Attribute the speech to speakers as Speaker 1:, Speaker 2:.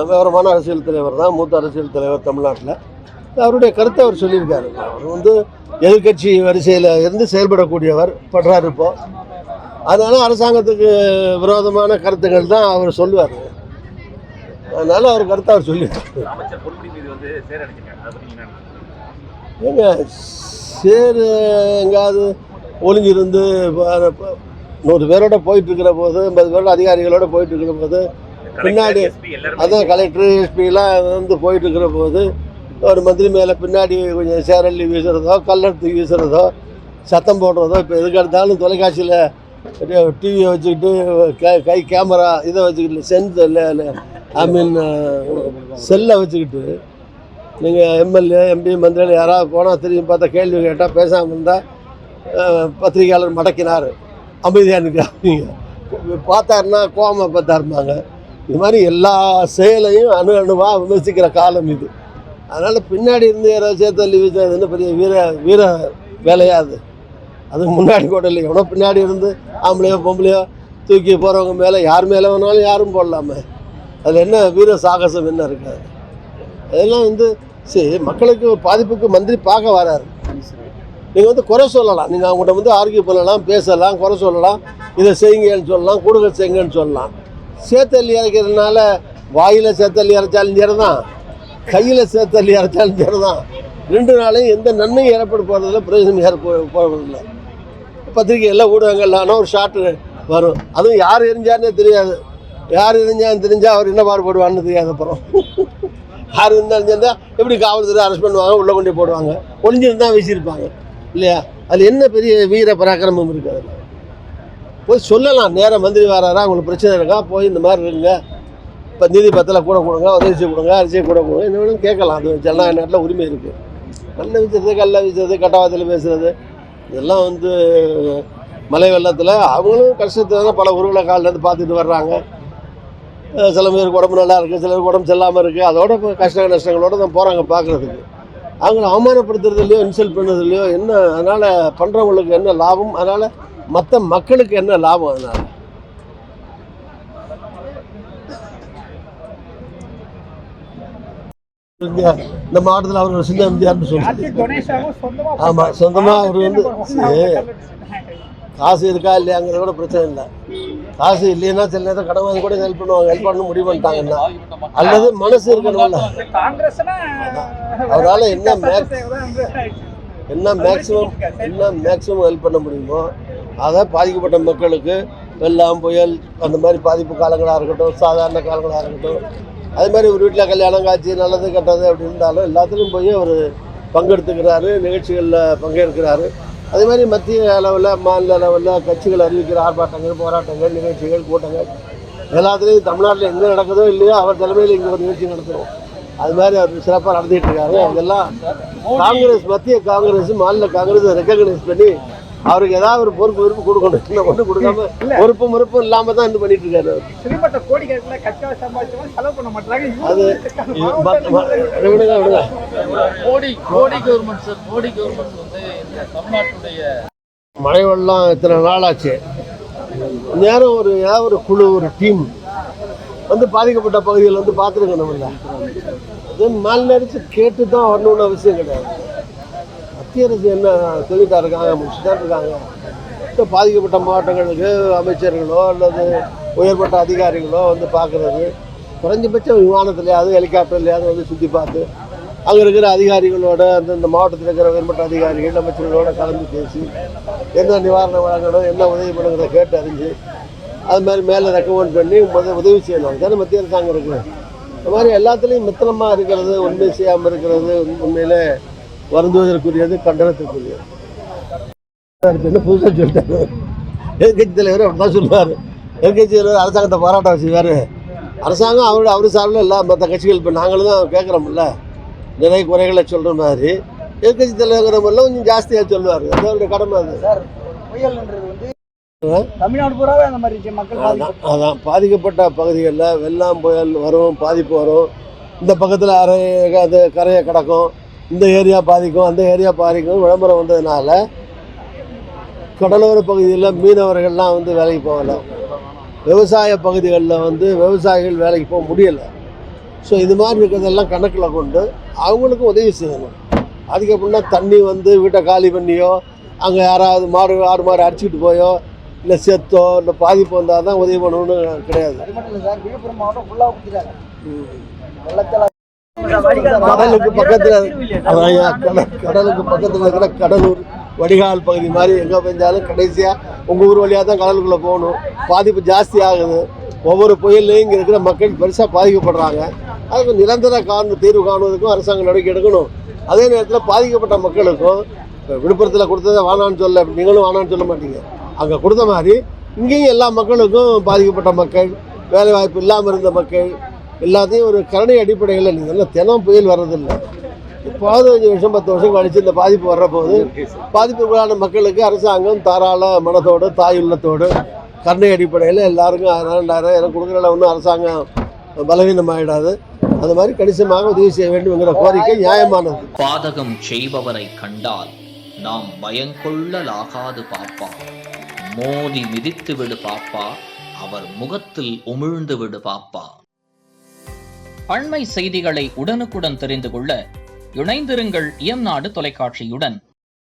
Speaker 1: விவரமான அரசியல் தலைவர் தான், மூத்த அரசியல் தலைவர் தமிழ்நாட்டில். அவருடைய கருத்தை அவர் சொல்லியிருக்காரு. அவர் வந்து எதிர்கட்சி வரிசையில் இருந்து செயல்படக்கூடியவர் படுறாரு இப்போ. அதனால் அரசாங்கத்துக்கு விரோதமான கருத்துக்கள் தான் அவர் சொல்லுவார். அதனால் அவர் கருத்தை அவர் சொல்லியிருக்காரு. ஏங்க சேர் எங்காவது ஒளிஞ்சிருந்து 100 பேரோட போயிட்டுருக்கிற போது, 50 பேரோட அதிகாரிகளோடு போயிட்டுருக்கிற போது, பின்னாடி அதான் கலெக்டர் எஸ்பிலாம் வந்து போயிட்டுருக்கிற போது ஒரு மந்திரி மேலே பின்னாடி கொஞ்சம் சேரல்லி வீசுகிறதோ, கல்லெடுத்து வீசுகிறதோ, சத்தம் போடுறதோ, இப்போ எதுக்கு எடுத்தாலும் தொலைக்காட்சியில் டிவியை வச்சுக்கிட்டு கை கேமரா இதை வச்சுக்கிட்டு செல்லை வச்சுக்கிட்டு நீங்கள் எம்எல்ஏ எம்பி மந்திரிகள் யாராவது போனால் திரும்பி பார்த்தா கேள்வி கேட்டால் பேசாமல் இருந்தால் பத்திரிகையாளர் மடக்கினார் அமைதியாக நிற்கிறாங்க, பார்த்தாருன்னா கோவமாக பார்த்தாருப்பாங்க. இது மாதிரி எல்லா செயலையும் அணுவாக விமர்சிக்கிற காலம் இது. அதனால் பின்னாடி இருந்து யாராவது சேர்த்தள்ளி வீசுறதுன்னு பெரிய வீர வேலையாது. அதுக்கு முன்னாடி கூட இல்லை, எவனோ பின்னாடி இருந்து ஆம்பளையோ பொம்பளையோ தூக்கி போகிறவங்க மேலே யார் மேலே வேணாலும் யாரும் போடலாமே. அதில் என்ன வீர சாகசம் என்ன இருக்காது? அதெல்லாம் வந்து சரி, மக்களுக்கு பாதிப்புக்கு மந்திரி பார்க்க வராரு. நீங்கள் வந்து குறை சொல்லலாம், நீங்கள் அவங்கள்ட்ட வந்து ஆர்கியூ பண்ணலாம், பேசலாம், குறை சொல்லலாம், இதை செய்யுங்கன்னு சொல்லலாம், கூடுதல் செய்யுங்கன்னு சொல்லலாம். சேத்தள்ளி இறைக்கிறதுனால வாயில் சேத்தள்ளி இறைச்சாலும் சரி தான், கையில் சேத்தள்ளி இறைச்சாலும் சரி தான், 2 நாளையும் எந்த நன்மையும் ஏற்பட போகிறதில்ல, பிரயோஜனம் போகிறதில்லை. பத்திரிகையில் ஊடகங்கள்லான ஒரு ஷார்ட்டு வரும், அதுவும் யார் எரிஞ்சாருன்னே தெரியாது. யார் எரிஞ்சான்னு தெரிஞ்சால் அவர் என்ன பாடுபடுவான்னு தெரியாது. அப்புறம் யார் இருந்தாலும் சேர்ந்தால் எப்படி காவல்துறை அரெஸ்ட் பண்ணுவாங்க, உள்ளே கொண்டு போடுவாங்க, ஒளிஞ்சிருந்து தான் வீசியிருப்பாங்க இல்லையா? அதில் என்ன பெரிய வீர பராக்கிரமம் இருக்குது? அதில் போய் சொல்லலாம், நேராக மந்திரி வராரா, உங்களுக்கு பிரச்சனை இருக்கா, போய் இந்த மாதிரி இருக்குங்க, இப்போ நிதி பத்தில் கூட கொடுங்க, உதவி கொடுங்க, அரிசியை கூட கொடுங்க, என்ன வேணும் கேட்கலாம். அது ஜனநாயக நாட்டில் உரிமை இருக்குது. மண்ணை வீசுறது, கல்லை வீசுறது, கட்டவாதத்தில் பேசுகிறது, இதெல்லாம் வந்து மழை வெள்ளத்தில் அவங்களும் கஷ்டத்தில் பல உருவலை காலிலேருந்து பார்த்துட்டு வர்றாங்க. சில பேருக்கு உடம்பு நல்லா இருக்குது, சிலருக்கு உடம்பு செல்லாமல் இருக்குது, அதோட இப்போ கஷ்ட நஷ்டங்களோடு தான் போகிறாங்க பார்க்குறதுக்கு. அவங்கள அவமானப்படுத்துறதுலையோ இன்சல்ட் பண்ணுறதுலையோ என்ன, அதனால் பண்ணுறவங்களுக்கு என்ன லாபம், அதனால் மற்ற மக்களுக்கு என்ன லாபம்? அதனால் இந்த மாவட்டத்தில் அவர் ஒரு சின்ன எம்ஜிஆர்னு சொல்லுவாங்க. ஆமாம், சொந்தமாக அவர் வந்து காசு இருக்கா இல்லையாங்கிறத கூட பிரச்சனை இல்லை. காசு இல்லைன்னா சில நேரம் கடன் வாங்கி கூட ஹெல்ப் பண்ணுவாங்க, ஹெல்ப் பண்ண முடிவு பண்ணிட்டாங்கன்னா. அல்லது மனசு இருக்கணும்ல, அவரால் என்ன மேக்ஸிமம் ஹெல்ப் பண்ண முடியுமோ அதை பாதிக்கப்பட்ட மக்களுக்கு, வெள்ளம் புயல் அந்த மாதிரி பாதிப்பு காலங்களாக இருக்கட்டும், சாதாரண காலங்களாக இருக்கட்டும், அது மாதிரி ஒரு வீட்டில் கல்யாணம் காட்சி நல்லது கெட்டது அப்படி இருந்தாலும் எல்லாத்துலேயும் போய் அவர் பங்கெடுத்துக்கிறாரு, நிகழ்ச்சிகளில் பங்கேற்கிறாரு. அதே மாதிரி மத்திய அளவில், மாநில அளவில் கட்சிகள் அறிவிக்கிற ஆர்ப்பாட்டங்கள், போராட்டங்கள், நிகழ்ச்சிகள், கூட்டங்கள் எல்லாத்துலேயும் தமிழ்நாட்டில் எங்கே நடக்குதோ இல்லையோ அவர் தலைமையில் இங்கே ஒரு நிகழ்ச்சி நடத்துகிறோம். அது மாதிரி அவர் சிறப்பாக நடந்துகிட்டு இருக்காரு. அதெல்லாம் காங்கிரஸ், மத்திய காங்கிரஸ், மாநில காங்கிரஸ் ரெக்கக்னைஸ் பண்ணி அவருக்கு ஏதாவது ஒரு பொறுப்பு கொடுக்கணும். இன்னும் ஒன்றும் கொடுக்காம பொறுப்பும் இல்லாமல் தான் இது பண்ணிட்டு இருக்காரு. அது மழை வெள்ளம் இத்தனை நாளாச்சு, நேரம் ஏதாவது ஒரு குழு, ஒரு டீம் வந்து பாதிக்கப்பட்ட பகுதியில் வந்து பார்த்துருக்கணும்ல. அது மாநில அரசு கேட்டு தான் வரணும்னு அவசியம் கிடையாது. மத்திய அரசு என்ன சொல்லிட்டா இருக்காங்க, முடிச்சுதான் இருக்காங்க. இப்போ பாதிக்கப்பட்ட மாவட்டங்களுக்கு அமைச்சர்களோ அல்லது உயர்மட்ட அதிகாரிகளோ வந்து பார்க்குறது, குறைஞ்சபட்சம் விமானத்துலையாவது ஹெலிகாப்டர்லையாவது வந்து சுற்றி பார்த்து அங்கே இருக்கிற அதிகாரிகளோட, அந்தந்த மாவட்டத்தில் இருக்கிற உயர்மட்ட அதிகாரிகள் அமைச்சர்களோட கலந்து பேசி என்ன நிவாரணம் வழங்கணும், என்ன உதவி பண்ணுங்கிறத கேட்டு அறிஞ்சு அது மாதிரி மேலே ரெக்கமெண்ட் பண்ணி உதவி செய்யணும். அதுதானே மத்திய அரசாங்கம் இருக்குது. இந்த மாதிரி எல்லாத்துலேயும் மித்திரமாக இருக்கிறது, உண்மை செய்யாமல் இருக்கிறது உண்மையிலே வருந்துவதற்குரியது, கண்டனத்திற்குரியது. என்ன புதுசாக சொல்லிட்டாரு எதிர்கட்சி தலைவர், அப்படி தான் சொல்லுவார். எதிர்கட்சி தலைவர் அரசாங்கத்தை பாராட்ட வச்சுருவார். அரசாங்கம் அவர் சார்பில் இல்லை, மற்ற கட்சிகள் இப்போ நாங்களும் தான் கேட்குறோம்ல, நிறைய குறைகளை சொல்கிற மாதிரி எதிர்கட்சி தலைவர்கிற மாதிரிலாம் கொஞ்சம் ஜாஸ்தியாக சொல்லுவார். அது அவருடைய கடமை. அது தமிழ்நாடு பூராவே அந்த மாதிரி மக்கள் அதான் பாதிக்கப்பட்ட பகுதிகளில் வெள்ளம் புயல் வரும், பாதிப்பு வரும். இந்த பக்கத்தில் அது கரையை கிடக்கும், இந்த ஏரியா பாதிக்கும், அந்த ஏரியா பாதிக்கும். விளம்பரம் வந்ததுனால கடலோர பகுதியில் மீனவர்கள்லாம் வந்து வேலைக்கு போகலை. விவசாய பகுதிகளில் வந்து விவசாயிகள் வேலைக்கு போக முடியலை. ஸோ இது மாதிரி இருக்கிறதெல்லாம் கணக்கில் கொண்டு அவங்களுக்கும் உதவி செய்யணும். அதுக்கப்புறம்னா தண்ணி வந்து வீட்டை காலி பண்ணியோ, அங்கே யாராவது ஆடு மாடு அடிச்சுக்கிட்டு போயோ, இல்லை செத்தோ, இல்லை பாதிப்பு வந்தால் தான் உதவி பண்ணணும்னு கிடையாது. கடலுக்கு பக்கத்தில் கடலுக்கு பக்கத்தில் இருக்கிற கடலூர் வடிகால் பகுதி மாதிரி எங்கே பெஞ்சாலும் கடைசியாக உங்கள் ஊர் வழியாக தான் கடலுக்குள்ளே போகணும். பாதிப்பு ஜாஸ்தி ஆகுது. ஒவ்வொரு புயல்லையும் இங்கே இருக்கிற மக்கள் பெருசாக பாதிக்கப்படுறாங்க. அதுக்கு நிரந்தர தீர்வு காணுவதற்கும் அரசாங்கம் நடவடிக்கை எடுக்கணும். அதே நேரத்தில் பாதிக்கப்பட்ட மக்களுக்கும் விழுப்புரத்தில் கொடுத்ததை வானான்னு சொல்ல, நீங்களும் வானான்னு சொல்ல மாட்டீங்க. அங்கே கொடுத்த மாதிரி இங்கேயும் எல்லா மக்களுக்கும் பாதிக்கப்பட்ட மக்கள், வேலைவாய்ப்பு இல்லாமல் இருந்த மக்கள் எல்லாத்தையும் ஒரு கருணை அடிப்படையில் நீங்கள் எல்லாம் தினம் புயல் வர்றதில்லை. இப்போது 5 வருஷம் 10 வருஷம் கழித்து இந்த பாதிப்பு வர்றபோது பாதிப்புக்குள்ளான மக்களுக்கு அரசாங்கம் தாராள மனத்தோடு தாய் உள்ளத்தோடு கருணை அடிப்படையில் எல்லாருக்கும் 2000 கொடுக்குறல ஒன்றும் அரசாங்கம் பலவீனமாகிடாது. அந்த மாதிரி கணிசமாக உதவி செய்ய வேண்டும் என்கிற கோரிக்கை நியாயமானது.
Speaker 2: பாதகம் செய்பவரை கண்டால் நாம் பயங்கொள்ளலாகாது பாப்பா, மோதி மிதித்து விடு பாப்பா, அவர் முகத்தில் உமிழ்ந்து விடு பாப்பா. அண்மை செய்திகளை உடனுக்குடன் தெரிந்து கொள்ள இணைந்திருங்கள் இயம்நாடு தொலைக்காட்சியுடன்.